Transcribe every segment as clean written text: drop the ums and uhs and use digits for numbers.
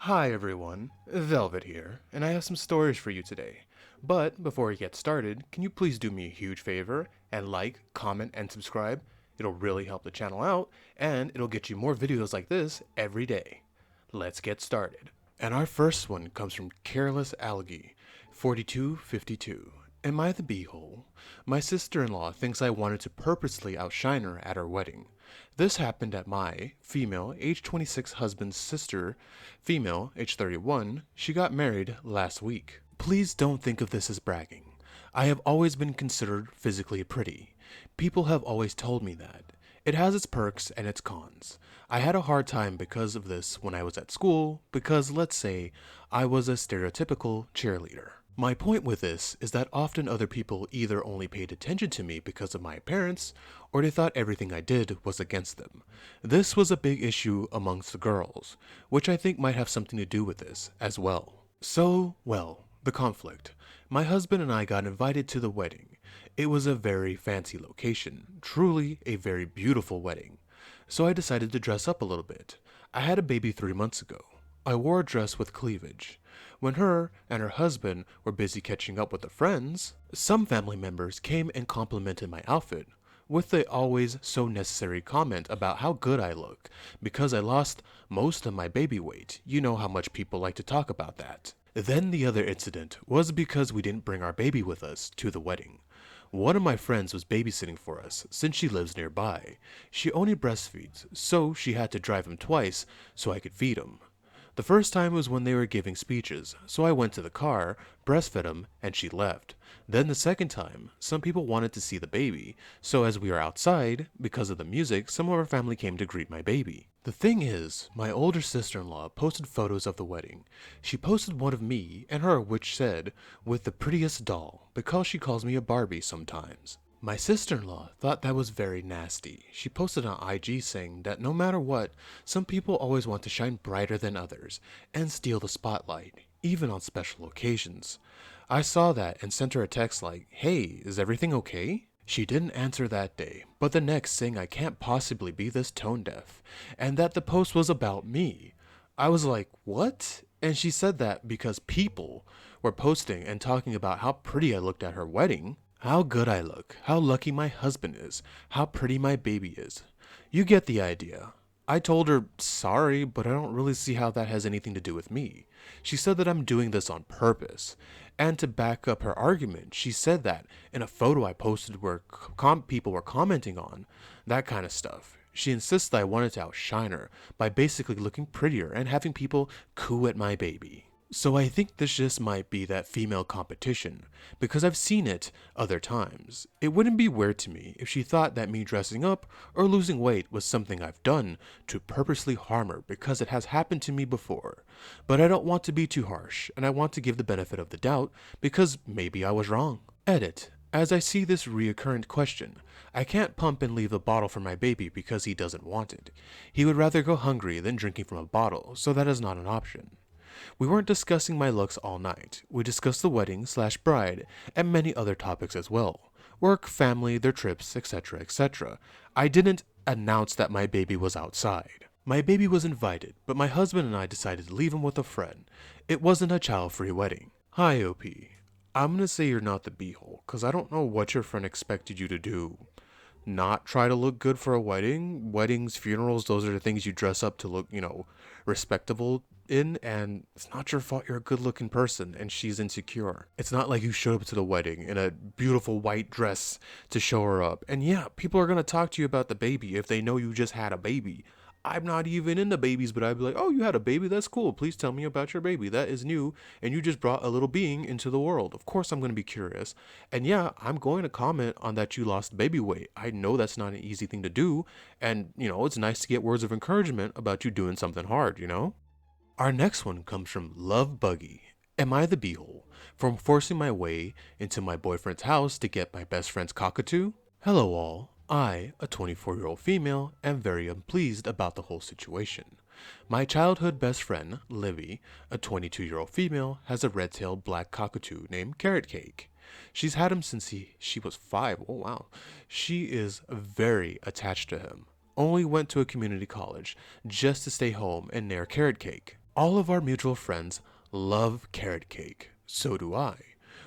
Hi everyone, Velvet here, and I have some stories for you today. But before we get started, can you please do me a huge favor and like, comment, and subscribe? It'll really help the channel out, and it'll get you more videos like this every day. Let's get started. And our first one comes from Careless Algae, 4252. Am I the beehole? My sister-in-law thinks I wanted to purposely outshine her at our wedding. This happened at my, female, age 26 husband's sister, female, age 31, she got married last week. Please don't think of this as bragging. I have always been considered physically pretty. People have always told me that. It has its perks and its cons. I had a hard time because of this when I was at school, because let's say I was a stereotypical cheerleader. My point with this is that often other people either only paid attention to me because of my appearance, or they thought everything I did was against them. This was a big issue amongst the girls, which I think might have something to do with this as well. So, well, the conflict. My husband and I got invited to the wedding. It was a very fancy location, truly a very beautiful wedding. So I decided to dress up a little bit. I had a baby 3 months ago. I wore a dress with cleavage. When her and her husband were busy catching up with their friends, some family members came and complimented my outfit, with the always so necessary comment about how good I look, because I lost most of my baby weight. You know how much people like to talk about that. Then the other incident was because we didn't bring our baby with us to the wedding. One of my friends was babysitting for us since she lives nearby. She only breastfeeds, so she had to drive him twice so I could feed him. The first time was when they were giving speeches, so I went to the car, breastfed him, and she left. Then the second time, some people wanted to see the baby, so as we were outside, because of the music, some of our family came to greet my baby. The thing is, my older sister-in-law posted photos of the wedding. She posted one of me and her which said, with the prettiest doll, because she calls me a Barbie sometimes. My sister-in-law thought that was very nasty. She posted on IG saying that no matter what, some people always want to shine brighter than others and steal the spotlight, even on special occasions. I saw that and sent her a text like, "Hey, is everything okay?" She didn't answer that day, but the next saying I can't possibly be this tone deaf, and that the post was about me. I was like, what? And she said that because people were posting and talking about how pretty I looked at her wedding, how good I look, how lucky my husband is, how pretty my baby is. You get the idea. I told her, sorry, but I don't really see how that has anything to do with me. She said that I'm doing this on purpose. And to back up her argument, she said that in a photo I posted where people were commenting on, that kind of stuff. She insists that I wanted to outshine her by basically looking prettier and having people coo at my baby. So I think this just might be that female competition, because I've seen it other times. It wouldn't be weird to me if she thought that me dressing up or losing weight was something I've done to purposely harm her, because it has happened to me before. But I don't want to be too harsh, and I want to give the benefit of the doubt, because maybe I was wrong. Edit. As I see this reoccurrent question, I can't pump and leave a bottle for my baby because he doesn't want it. He would rather go hungry than drinking from a bottle, so that is not an option. We weren't discussing my looks all night. We discussed the wedding/bride and many other topics as well. Work, family, their trips, etc., etc. I didn't announce that my baby was outside. My baby was invited, but my husband and I decided to leave him with a friend. It wasn't a child-free wedding. Hi, OP. I'm gonna say you're not the beehole, because I don't know what your friend expected you to do. Not try to look good for a wedding. Weddings, funerals, those are the things you dress up to look, respectable in, and it's not your fault you're a good looking person and she's insecure. It's not like you showed up to the wedding in a beautiful white dress to show her up. And yeah, people are gonna talk to you about the baby if they know you just had a baby. I'm not even into babies, but I'd be like, oh, you had a baby? That's cool. Please tell me about your baby. That is new. And you just brought a little being into the world. Of course, I'm going to be curious. And yeah, I'm going to comment on that you lost baby weight. I know that's not an easy thing to do. And, it's nice to get words of encouragement about you doing something hard. Our next one comes from Love Buggy. Am I the beehole? From forcing my way into my boyfriend's house to get my best friend's cockatoo? Hello all. I, a 24-year-old female, am very unpleased about the whole situation. My childhood best friend, Livy, a 22-year-old female, has a red-tailed black cockatoo named Carrot Cake. She's had him since she was 5. Oh wow. She is very attached to him. Only went to a community college just to stay home and near Carrot Cake. All of our mutual friends love carrot cake. So do I.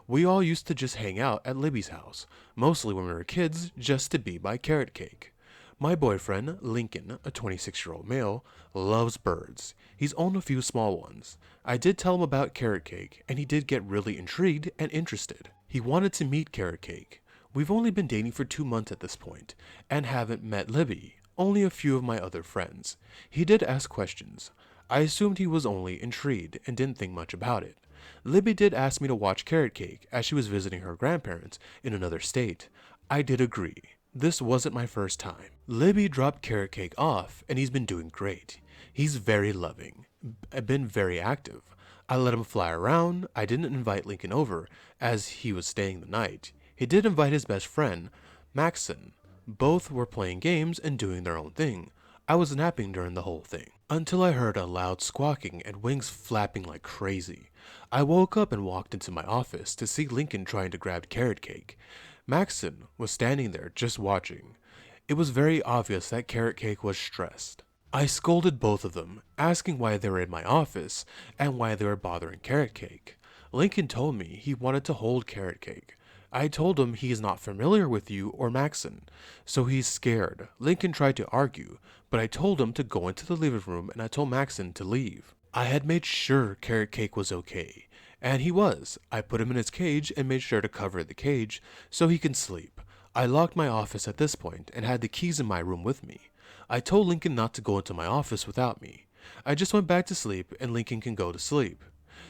We all used to just hang out at Libby's house, mostly when we were kids, just to be by carrot cake. My boyfriend, Lincoln, a 26-year-old male, loves birds. He's owned a few small ones. I did tell him about carrot cake, and he did get really intrigued and interested. He wanted to meet carrot cake. We've only been dating for 2 months at this point, and haven't met Libby, only a few of my other friends. He did ask questions. I assumed he was only intrigued and didn't think much about it. Libby did ask me to watch carrot cake as she was visiting her grandparents in another state. I did agree. This wasn't my first time. Libby dropped carrot cake off, and he's been doing great. He's very loving, been very active. I let him fly around. I didn't invite Lincoln over, as he was staying the night. He did invite his best friend, Maxon. Both were playing games and doing their own thing. I was napping during the whole thing, until I heard a loud squawking and wings flapping like crazy. I woke up and walked into my office to see Lincoln trying to grab carrot cake. Maxon was standing there just watching. It was very obvious that carrot cake was stressed. I scolded both of them, asking why they were in my office and why they were bothering carrot cake. Lincoln told me he wanted to hold carrot cake. I told him he is not familiar with you or Maxon, so he's scared. Lincoln tried to argue, but I told him to go into the living room and I told Maxon to leave. I had made sure carrot cake was okay, and he was. I put him in his cage and made sure to cover the cage so he can sleep. I locked my office at this point and had the keys in my room with me. I told Lincoln not to go into my office without me. I just went back to sleep and Lincoln can go to sleep.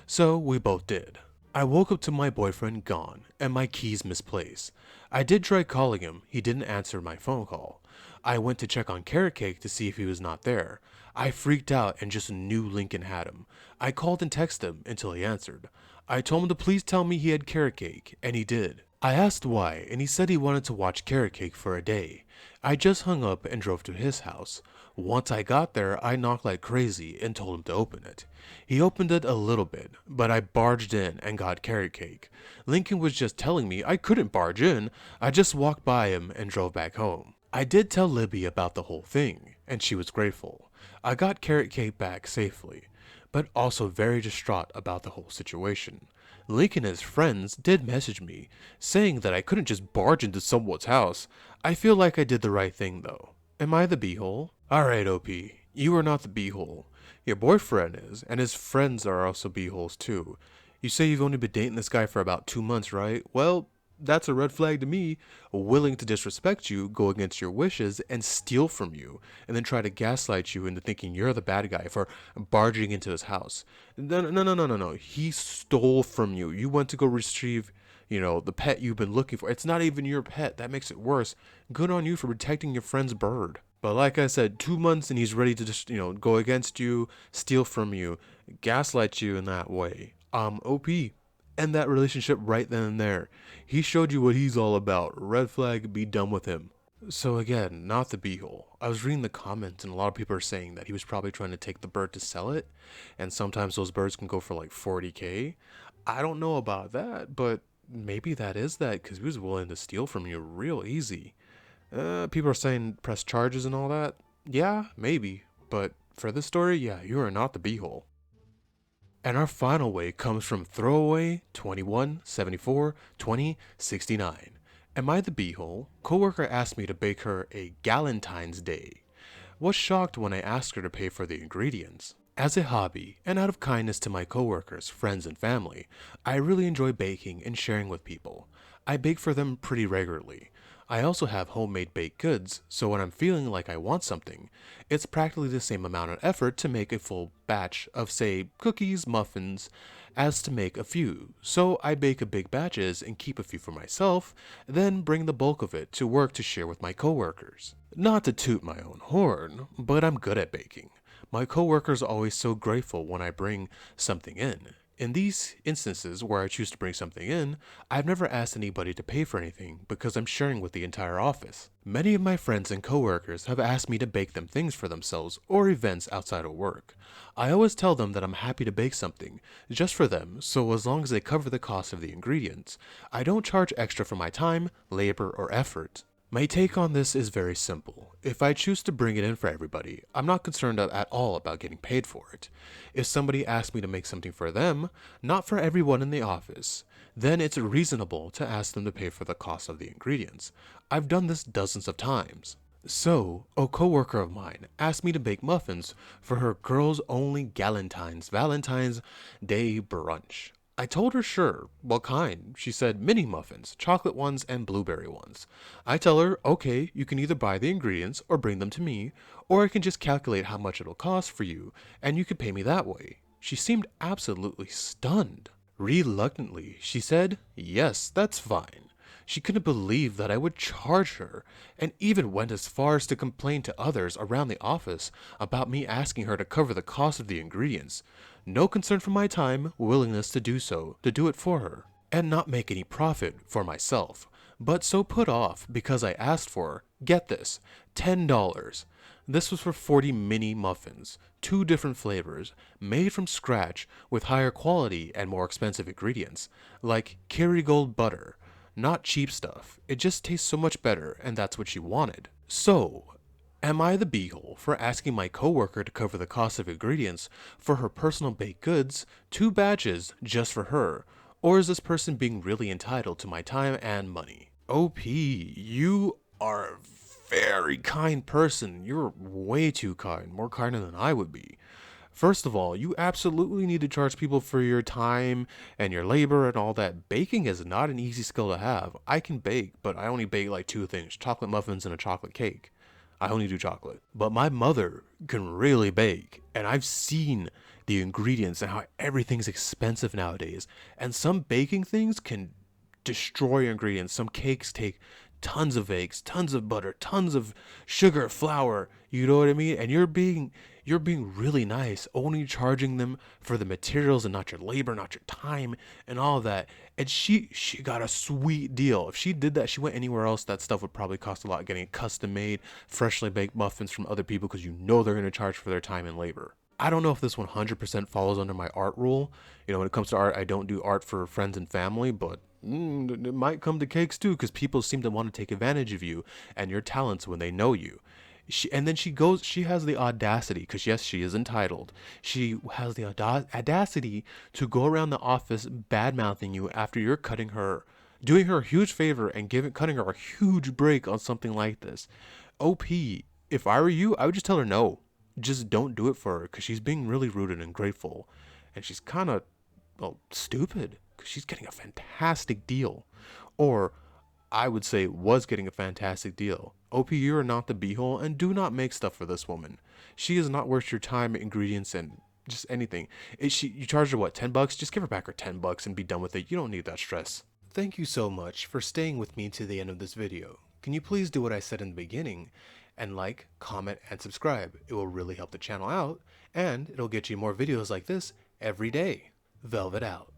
So we both did. I woke up to my boyfriend gone and my keys misplaced. I did try calling him. He didn't answer my phone call. I went to check on carrot cake to see if he was not there. I freaked out and just knew Lincoln had him. I called and texted him until he answered. I told him to please tell me he had carrot cake, and he did. I asked why, and he said he wanted to watch carrot cake for a day. I just hung up and drove to his house. Once I got there, I knocked like crazy and told him to open it. He opened it a little bit, but I barged in and got carrot cake. Lincoln was just telling me I couldn't barge in. I just walked by him and drove back home. I did tell Libby about the whole thing, and she was grateful. I got carrot cake back safely, but also very distraught about the whole situation. Lincoln and his friends did message me, saying that I couldn't just barge into someone's house. I feel like I did the right thing though. Am I the beehole? Alright, OP, you are not the beehole. Your boyfriend is, and his friends are also beeholes too. You say you've only been dating this guy for about 2 months, right? Well, that's a red flag to me. Willing to disrespect you, go against your wishes, and steal from you, and then try to gaslight you into thinking you're the bad guy for barging into his house. No. He stole from you. You went to go retrieve, the pet you've been looking for. It's not even your pet. That makes it worse. Good on you for protecting your friend's bird. But like I said, 2 months and he's ready to just, go against you, steal from you, gaslight you in that way. OP. End that relationship right then and there. He showed you what he's all about. Red flag, be done with him. So again, not the beehole. I was reading the comments and a lot of people are saying that he was probably trying to take the bird to sell it. And sometimes those birds can go for like 40K. I don't know about that, but maybe that is that because he was willing to steal from you real easy. People are saying press charges and all that. Yeah, maybe. But for this story, yeah, you are not the beehole. And our final way comes from Throwaway 21742069. Am I the beehole? Coworker asked me to bake her a Galentine's Day. Was shocked when I asked her to pay for the ingredients. As a hobby, and out of kindness to my coworkers, friends, and family, I really enjoy baking and sharing with people. I bake for them pretty regularly. I also have homemade baked goods, so when I'm feeling like I want something, it's practically the same amount of effort to make a full batch of, say, cookies, muffins, as to make a few. So I bake a big batches and keep a few for myself, then bring the bulk of it to work to share with my coworkers. Not to toot my own horn, but I'm good at baking. My coworkers are always so grateful when I bring something in. In these instances where I choose to bring something in, I've never asked anybody to pay for anything because I'm sharing with the entire office. Many of my friends and coworkers have asked me to bake them things for themselves or events outside of work. I always tell them that I'm happy to bake something just for them, so as long as they cover the cost of the ingredients, I don't charge extra for my time, labor, or effort. My take on this is very simple. If I choose to bring it in for everybody, I'm not concerned at all about getting paid for it. If somebody asks me to make something for them, not for everyone in the office, then it's reasonable to ask them to pay for the cost of the ingredients. I've done this dozens of times. So, a coworker of mine asked me to bake muffins for her girls only Valentine's Day brunch. I told her sure, what kind? She said mini muffins, chocolate ones and blueberry ones. I tell her, okay, you can either buy the ingredients or bring them to me, or I can just calculate how much it'll cost for you, and you can pay me that way. She seemed absolutely stunned. Reluctantly, she said, yes, that's fine. She couldn't believe that I would charge her, and even went as far as to complain to others around the office about me asking her to cover the cost of the ingredients. No concern for my time, willingness to do so, to do it for her, and not make any profit for myself. But so put off because I asked for, get this, $10. This was for 40 mini muffins, 2 different flavors, made from scratch with higher quality and more expensive ingredients, like Kerrygold butter. Not cheap stuff. It just tastes so much better, and that's what she wanted. So, am I the beehole for asking my coworker to cover the cost of ingredients for her personal baked goods, 2 batches just for her? Or is this person being really entitled to my time and money? OP, you are a very kind person. You're way too kind, more kinder than I would be. First of all, you absolutely need to charge people for your time and your labor and all that. Baking is not an easy skill to have. I can bake, but I only bake like 2 things, chocolate muffins and a chocolate cake. I only do chocolate. But my mother can really bake, and I've seen the ingredients and how everything's expensive nowadays. And some baking things can destroy ingredients. Some cakes take tons of eggs, tons of butter, tons of sugar, flour, you know what I mean? And you're being really nice, only charging them for the materials and not your labor, not your time and all of that. And she got a sweet deal. If she did that, she went anywhere else, that stuff would probably cost a lot, getting custom made, freshly baked muffins from other people because you know they're going to charge for their time and labor. I don't know if this 100% follows under my art rule. You know, when it comes to art, I don't do art for friends and family, but it might come to cakes too, because people seem to want to take advantage of you and your talents when they know you. And then she has the audacity, because yes, she is entitled. She has the audacity to go around the office bad mouthing you after you're doing her a huge favor and cutting her a huge break on something like this. OP, if I were you, I would just tell her no. Just don't do it for her, because she's being really rude and ungrateful. And she's kind of, well, stupid, because she's getting a fantastic deal. Or, I would say, was getting a fantastic deal. OP, you are not the beehole, and do not make stuff for this woman. She is not worth your time, ingredients, and just anything. You charge her what, $10? Just give her back her $10 and be done with it. You don't need that stress. Thank you so much for staying with me to the end of this video. Can you please do what I said in the beginning and like, comment, and subscribe? It will really help the channel out, and it'll get you more videos like this every day. Velvet out.